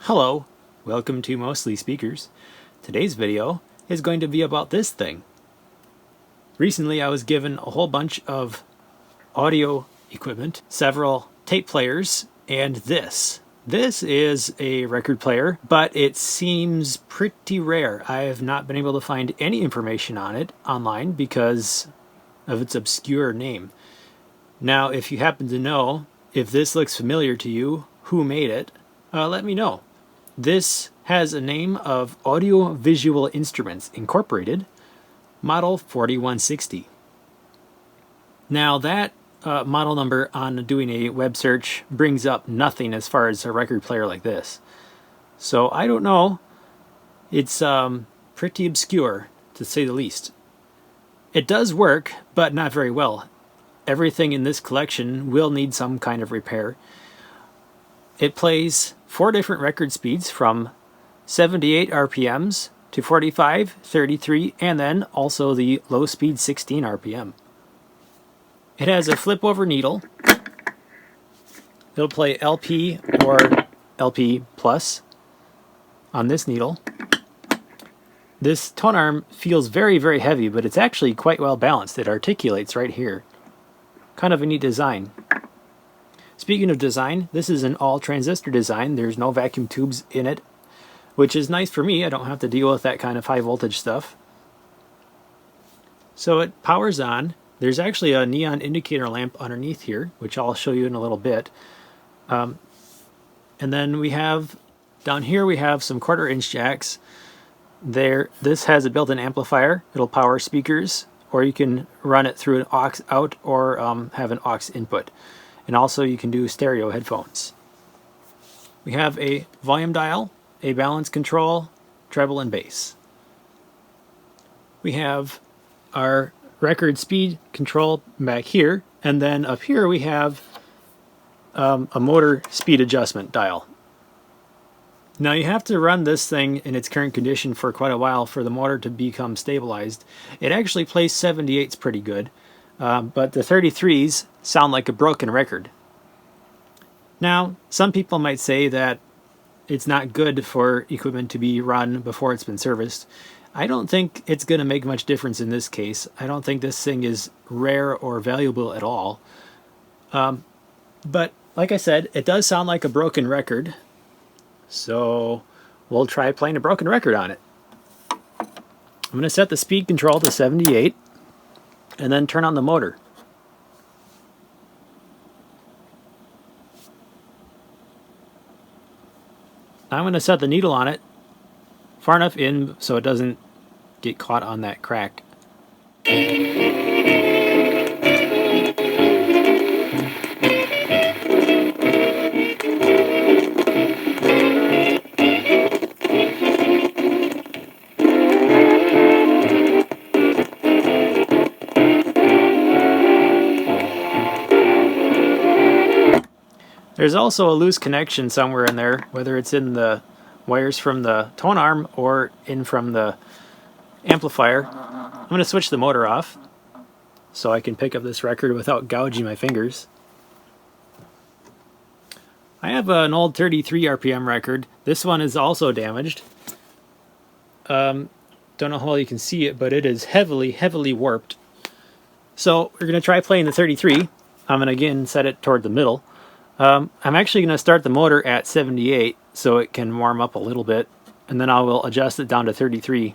Hello, welcome to Mostly Speakers. Today's video is going to be about this thing. Recently I was given a whole bunch of audio equipment, several tape players, and this. This is a record player, but it seems pretty rare. I have not been able to find any information on it online because of its obscure name. Now, if you happen to know if this looks familiar to you, who made it, let me know. This has a name of Audio Visual Instruments Incorporated, model 4160. Now that model number on doing a web search brings up nothing as far as a record player like this. So I don't know. It's pretty obscure, to say the least. It does work, but not very well. Everything in this collection will need some kind of repair. It plays 4 different record speeds from 78 RPMs to 45, 33, and then also the low speed 16 RPM. It has a flip over needle. It'll play LP or LP plus on this needle. This tone arm feels very, very heavy, but it's actually quite well balanced. It articulates right here. Kind of a neat design. Speaking of design, this is an all-transistor design. There's no vacuum tubes in it, which is nice for me. I don't have to deal with that kind of high voltage stuff. So it powers on. There's actually a neon indicator lamp underneath here, which I'll show you in a little bit. And then we have, down here we have some 1/4-inch jacks. This has a built-in amplifier. It'll power speakers, or you can run it through an aux out or have an aux input. And also you can do stereo headphones. We have a volume dial, a balance control, treble and bass. We have our record speed control back here, and then up here we have a motor speed adjustment dial. Now you have to run this thing in its current condition for quite a while for the motor to become stabilized. It actually plays 78s pretty good, but the 33s sound like a broken record. Now, some people might say that it's not good for equipment to be run before it's been serviced. I don't think it's going to make much difference in this case. I don't think this thing is rare or valuable at all. But like I said, it does sound like a broken record. So we'll try playing a broken record on it. I'm going to set the speed control to 78 and then turn on the motor. I'm going to set the needle on it far enough in so it doesn't get caught on that crack. There's also a loose connection somewhere in there, whether it's in the wires from the tone arm or in from the amplifier. I'm going to switch the motor off so I can pick up this record without gouging my fingers. I have an old 33 RPM record. This one is also damaged. Don't know how well you can see it, but it is heavily, heavily warped. So we're going to try playing the 33. I'm going to again set it toward the middle. I'm actually going to start the motor at 78 so it can warm up a little bit, and then I will adjust it down to 33.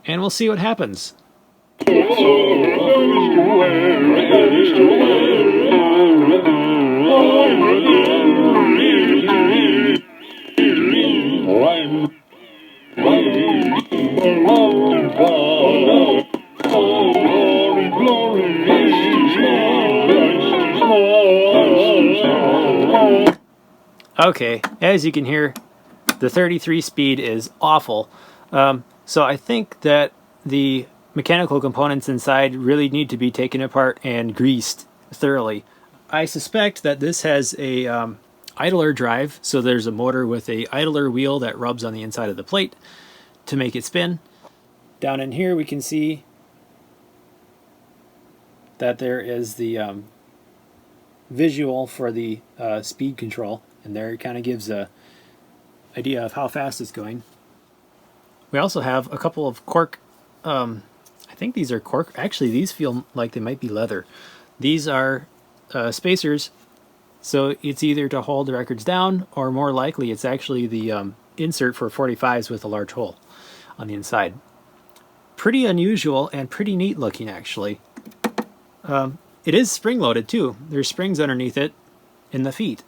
And we'll see what happens. Okay, as you can hear, the 33 speed is awful. So I think that the mechanical components inside really need to be taken apart and greased thoroughly. I suspect that this has a idler drive, so there's a motor with a idler wheel that rubs on the inside of the plate to make it spin. Down in here we can see that there is the visual for the speed control, and there it kind of gives a idea of how fast it's going. We also have a couple of cork, I think these are cork, actually these feel like they might be leather. These are spacers, so it's either to hold the records down, or more likely it's actually the insert for 45s with a large hole on the inside. Pretty unusual and pretty neat looking, actually. It is spring-loaded too. There's springs underneath it in the feet.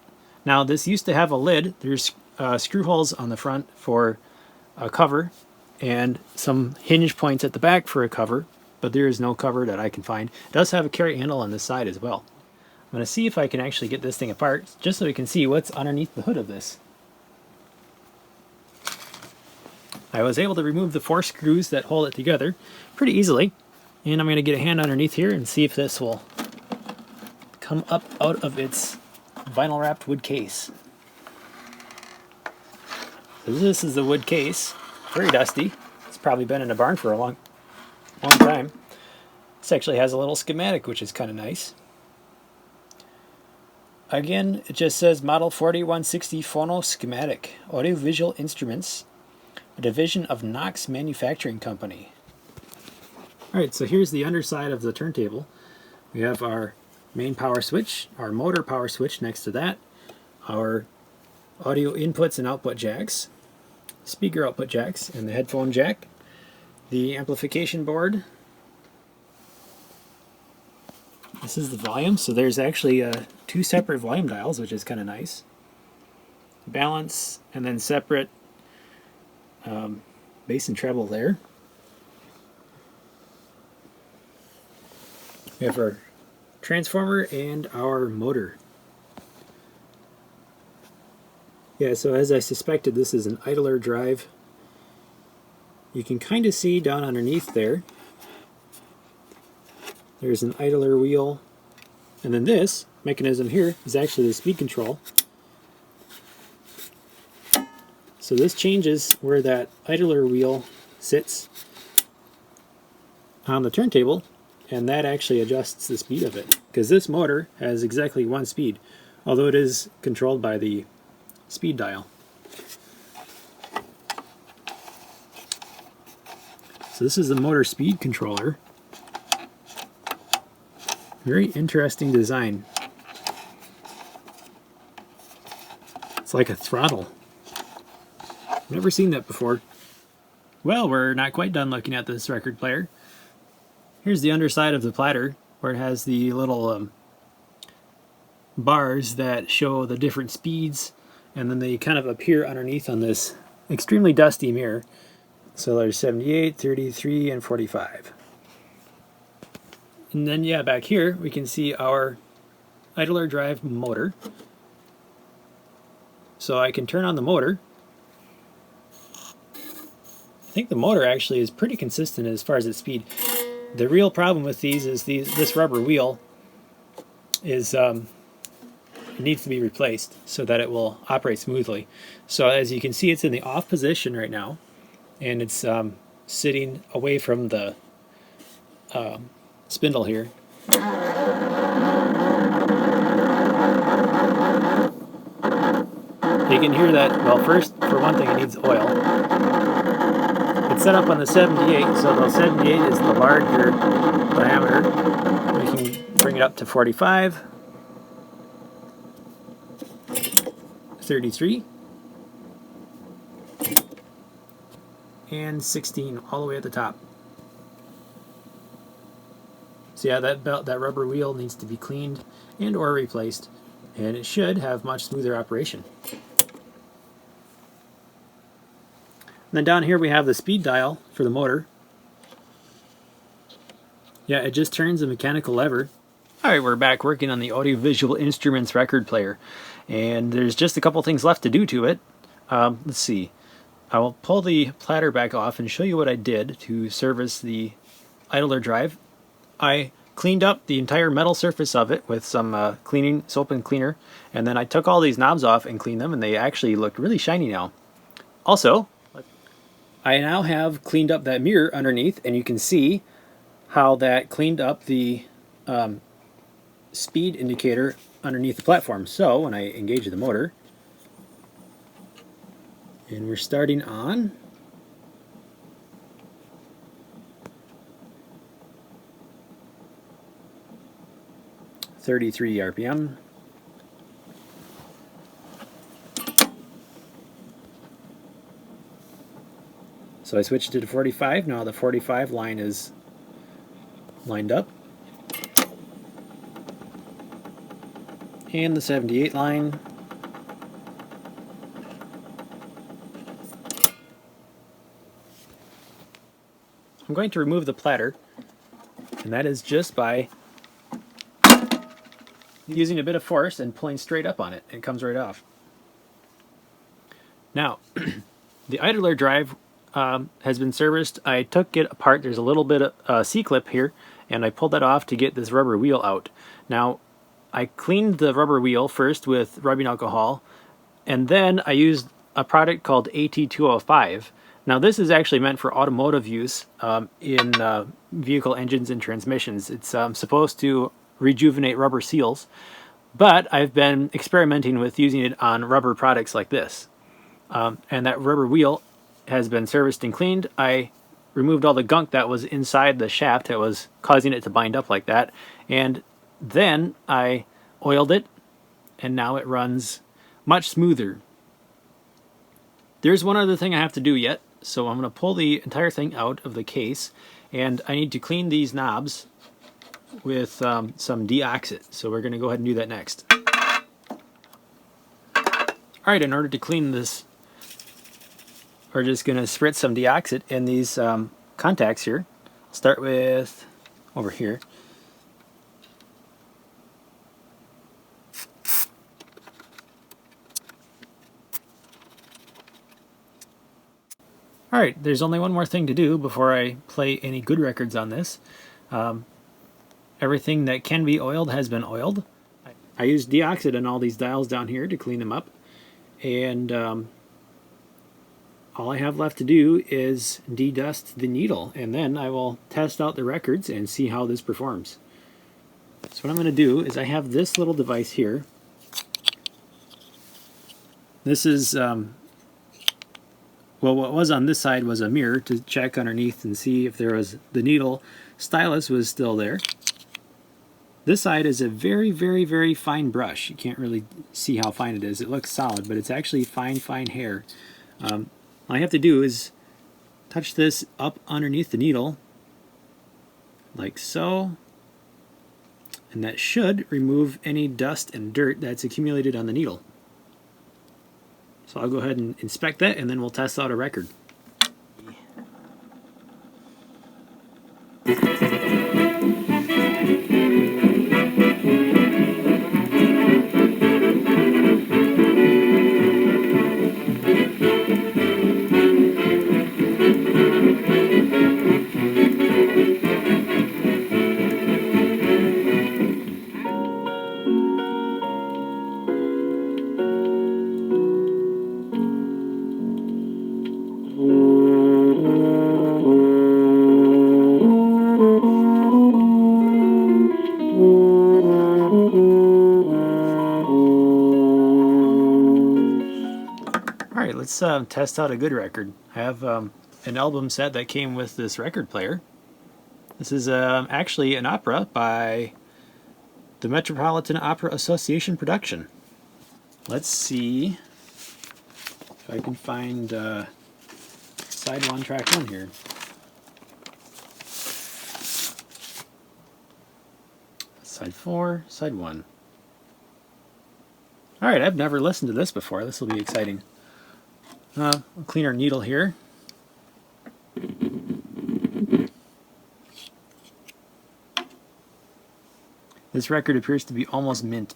Now this used to have a lid. There's screw holes on the front for a cover and some hinge points at the back for a cover, but there is no cover that I can find. It does have a carry handle on this side as well. I'm going to see if I can actually get this thing apart just so we can see what's underneath the hood of this. I was able to remove the 4 screws that hold it together pretty easily, and I'm going to get a hand underneath here and see if this will come up out of its vinyl wrapped wood case. So this is the wood case, very dusty. It's probably been in a barn for a long time. This actually has a little schematic, which is kind of nice. Again, it just says Model 4160 Phono Schematic, Audiovisual Instruments, a division of Knox Manufacturing Company. Alright, so here's the underside of the turntable. We have our main power switch, our motor power switch next to that, our audio inputs and output jacks, speaker output jacks, and the headphone jack, the amplification board. This is the volume, so there's actually 2 separate volume dials, which is kind of nice. Balance, and then separate bass and treble there. We have our transformer and our motor. Yeah, so as I suspected, this is an idler drive. You can kind of see down underneath there, there's an idler wheel, and then this mechanism here is actually the speed control. So this changes where that idler wheel sits on the turntable, and that actually adjusts the speed of it, because this motor has exactly 1 speed, although it is controlled by the speed dial. So this is the motor speed controller. Very interesting design. It's like a throttle. I've never seen that before. Well, we're not quite done looking at this record player. Here's the underside of the platter, where it has the little bars that show the different speeds, and then they kind of appear underneath on this extremely dusty mirror. So there's 78, 33, and 45. And then, yeah, back here we can see our idler drive motor. So I can turn on the motor. I think the motor actually is pretty consistent as far as its speed. The real problem with these is this rubber wheel is it needs to be replaced so that it will operate smoothly. So as you can see, it's in the off position right now, and it's sitting away from the spindle here. You can hear that, well, first, for one thing, it needs oil. It's set up on the 78, so the 78 is the larger diameter. We can bring it up to 45, 33, and 16, all the way at the top. So yeah, that rubber wheel needs to be cleaned and or replaced, and it should have much smoother operation. And then down here we have the speed dial for the motor. Yeah, it just turns a mechanical lever. Alright, we're back working on the Audiovisual Instruments record player, and there's just a couple things left to do to it. Let's see. I will pull the platter back off and show you what I did to service the idler drive. I cleaned up the entire metal surface of it with some cleaning soap and cleaner, and then I took all these knobs off and cleaned them, and they actually look really shiny now. Also, I now have cleaned up that mirror underneath, and you can see how that cleaned up the speed indicator underneath the platform. So when I engage the motor, and we're starting on 33 RPM. So I switched to 45. Now the 45 line is lined up. And the 78 line. I'm going to remove the platter, and that is just by using a bit of force and pulling straight up on it. It comes right off. Now, the idler drive has been serviced. I took it apart. There's a little bit of C-clip here, and I pulled that off to get this rubber wheel out. Now, I cleaned the rubber wheel first with rubbing alcohol, and then I used a product called AT205. Now, this is actually meant for automotive use in vehicle engines and transmissions. It's supposed to rejuvenate rubber seals, but I've been experimenting with using it on rubber products like this. And that rubber wheel has been serviced and cleaned. I removed all the gunk that was inside the shaft that was causing it to bind up like that, and then I oiled it, and now it runs much smoother. There's one other thing I have to do yet, so I'm going to pull the entire thing out of the case, and I need to clean these knobs with some deoxit. So we're going to go ahead and do that next. Alright, in order to clean this, we're just going to spritz some deoxit in these contacts here. I'll start with over here. Alright, there's only one more thing to do before I play any good records on this. Everything that can be oiled has been oiled. I used deoxit on all these dials down here to clean them up, and all I have left to do is de-dust the needle, and then I will test out the records and see how this performs. So what I'm going to do is I have this little device here. This is, well, what was on this side was a mirror to check underneath and see if there was, the needle stylus was still there. This side is a very, very, very fine brush. You can't really see how fine it is. It looks solid, but it's actually fine, fine hair. All I have to do is touch this up underneath the needle, like so, and that should remove any dust and dirt that's accumulated on the needle. So I'll go ahead and inspect that, and then we'll test out a record. Alright, let's test out a good record. I have an album set that came with this record player. This is actually an opera by the Metropolitan Opera Association production. Let's see if I can find side 1, track 1 here. Side 4, side 1. Alright, I've never listened to this before. This will be exciting. I'll clean our needle here. This record appears to be almost mint.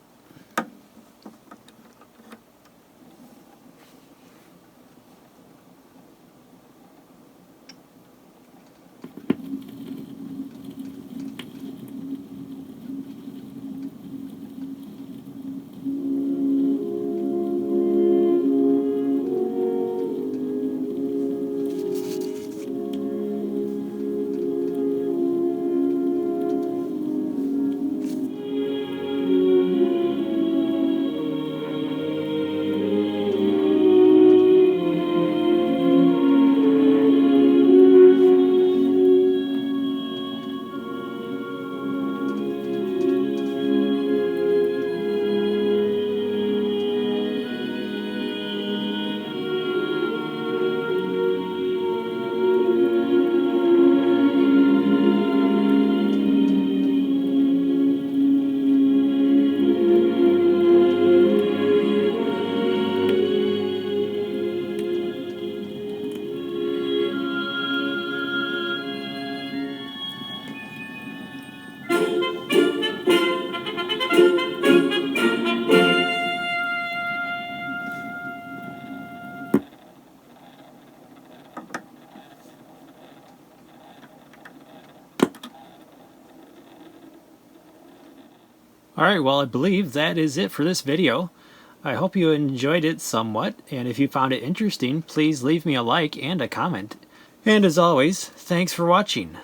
Alright, well I believe that is it for this video. I hope you enjoyed it somewhat, and if you found it interesting, please leave me a like and a comment. And as always, thanks for watching.